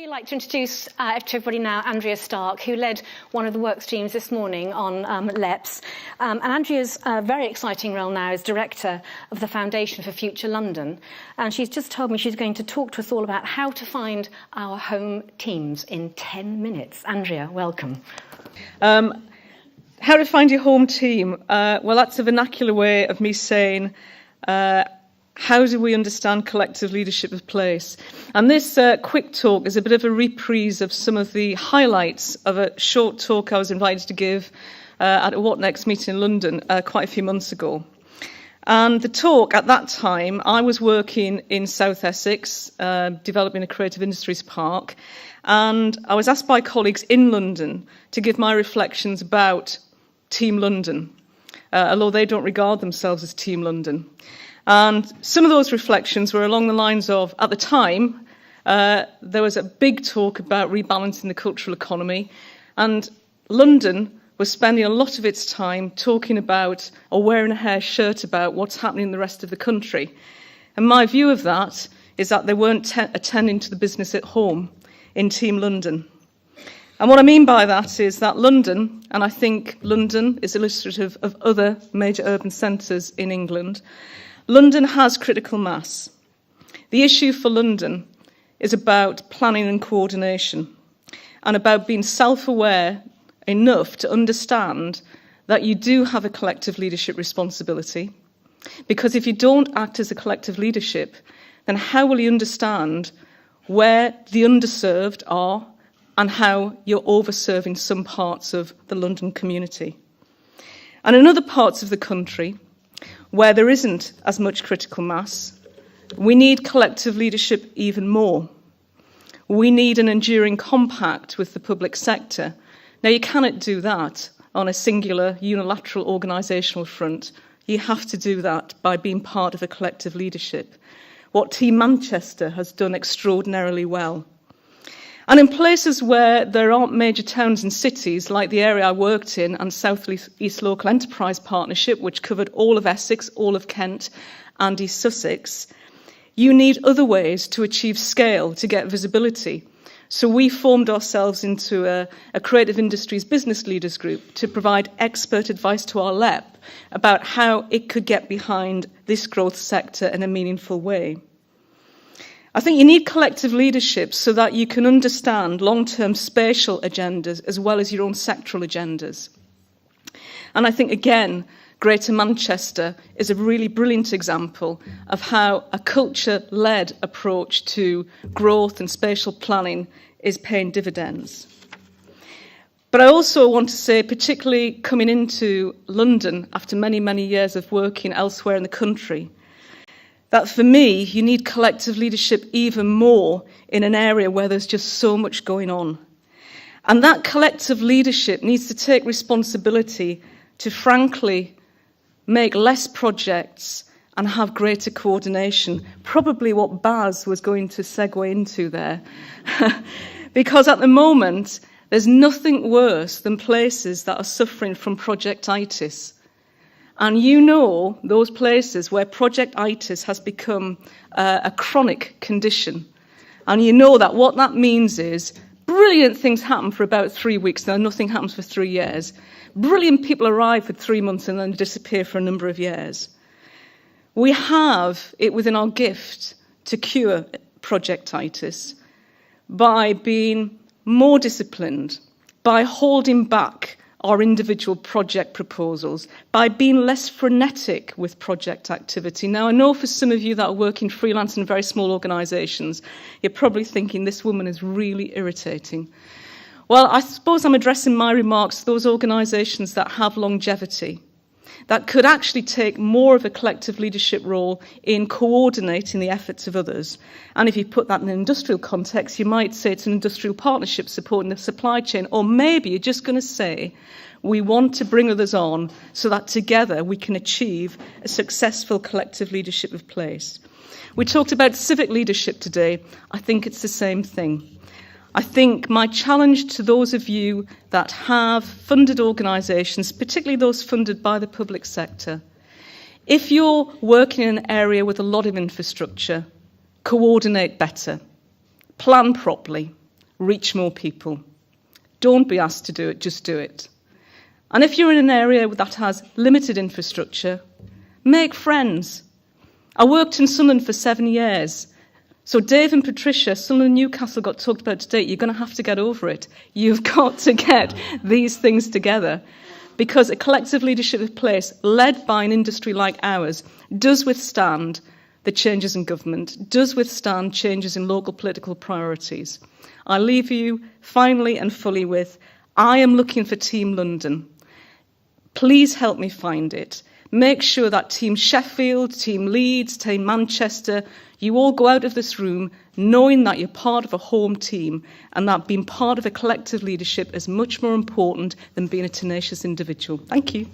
like to introduce to everybody now Andrea Stark, who led one of the work streams this morning on LEPs. And Andrea's very exciting role now as Director of the Foundation for FutureLondon. And she's just told me she's going to talk to us all about how to find our home teams in 10 minutes. Andrea, welcome. How to find your home team? Well, that's a vernacular way of me saying, how do we understand collective leadership of place? And this quick talk is a bit of a reprise of some of the highlights of a short talk I was invited to give at a What Next meeting in London quite a few months ago. And the talk at that time, I was working in South Essex, developing a creative industries park, and I was asked by colleagues in London to give my reflections about Team London, although they don't regard themselves as Team London. And some of those reflections were along the lines of, at the time, there was a big talk about rebalancing the cultural economy, and London was spending a lot of its time talking about, or wearing a hair shirt about, what's happening in the rest of the country. And my view of that is that they weren't attending to the business at home in Team London. And what I mean by that is that London, and I think London is illustrative of other major urban centres in England, London has critical mass. The issue for London is about planning and coordination, and about being self-aware enough to understand that you do have a collective leadership responsibility. Because if you don't act as a collective leadership, then how will you understand where the underserved are and how you're overserving some parts of the London community? And in other parts of the country, where there isn't as much critical mass, we need collective leadership even more. We need an enduring compact with the public sector. Now, you cannot do that on a singular, unilateral organisational front. You have to do that by being part of a collective leadership, what Team Manchester has done extraordinarily well. And in places where there aren't major towns and cities, like the area I worked in and South East Local Enterprise Partnership, which covered all of Essex, all of Kent and East Sussex, you need other ways to achieve scale, to get visibility. So we formed ourselves into a creative industries business leaders group to provide expert advice to our LEP about how it could get behind this growth sector in a meaningful way. I think you need collective leadership so that you can understand long-term spatial agendas as well as your own sectoral agendas. And I think, again, Greater Manchester is a really brilliant example of how a culture-led approach to growth and spatial planning is paying dividends. But I also want to say, particularly coming into London after many, many years of working elsewhere in the country, that for me, you need collective leadership even more in an area where there's just so much going on. And that collective leadership needs to take responsibility to, frankly, make less projects and have greater coordination. Probably what Baz was going to segue into there. Because at the moment, there's nothing worse than places that are suffering from projectitis. And you know those places where projectitis has become a chronic condition. And you know that what that means is brilliant things happen for about 3 weeks, then nothing happens for 3 years. Brilliant people arrive for 3 months and then disappear for a number of years. We have it within our gift to cure projectitis by being more disciplined, by holding back our individual project proposals, by being less frenetic with project activity. Now, I know for some of you that are working freelance in very small organisations, you're probably thinking this woman is really irritating. Well, I suppose I'm addressing my remarks to those organisations that have longevity, that could actually take more of a collective leadership role in coordinating the efforts of others. And if you put that in an industrial context, you might say it's an industrial partnership supporting the supply chain, or maybe you're just going to say, we want to bring others on so that together we can achieve a successful collective leadership of place. We talked about civic leadership today. I think it's the same thing. I think my challenge to those of you that have funded organisations, particularly those funded by the public sector, if you're working in an area with a lot of infrastructure, coordinate better, plan properly, reach more people. Don't be asked to do it, just do it. And if you're in an area that has limited infrastructure, make friends. I worked in Sunderland for 7 years. So Dave and Patricia, Sunderland and Newcastle got talked about today. You're going to have to get over it. You've got to get these things together, because a collective leadership of place led by an industry like ours does withstand the changes in government, does withstand changes in local political priorities. I leave you finally and fully with, I am looking for Team London. Please help me find it. Make sure that Team Sheffield, Team Leeds, Team Manchester, you all go out of this room knowing that you're part of a home team, and that being part of a collective leadership is much more important than being a tenacious individual. Thank you.